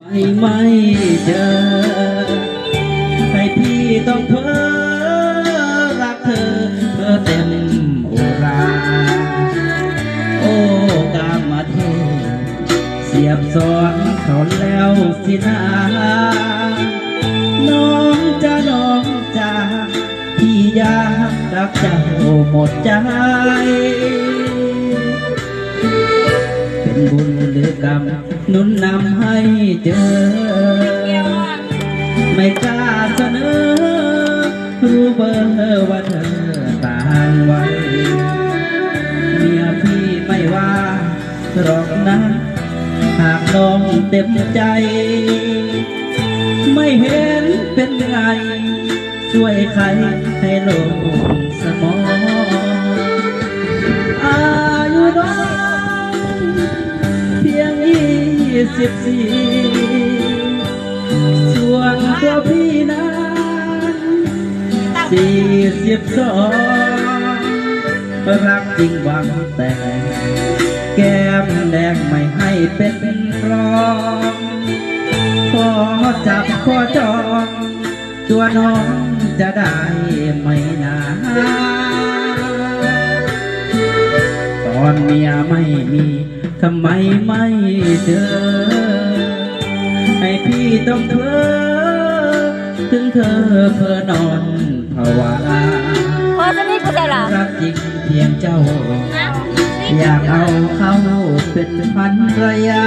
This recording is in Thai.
ไม่เจอให้พี่ต้องเพ้อรักเธอเต็มอุราโอ้กามาเทเสียบซ้อนเขาแล้วสินาน้องจ้าพี่อยากรักเจ้าหมดใจเป็นบุญหรือกรรมหนุนนำให้เจอไม่กล้าเสนอรู้เบอร์ว่าเธอต่างไว้เมียพี่ไม่ว่าหรอกนะหากน้องเต็มใจไม่เห็นเป็นไงช่วยใครให้โลกสมองอายุน้องเพียง24ส่วนตัวพี่นั้น42รักจริงหวังแต่แก้มแดงไม่ให้เป็นรองขอจับขอจองตัวน้องจะได้ไหมนะตอนเมียไม่มีทำไมไม่เจอให้พี่ต้องเพ้อถึงเธอเพ้อนอนภาวะพอจะนี่กูใช่หรอรักจริงเพียงเจ้าอยากเอาเขาเป็นภรรยา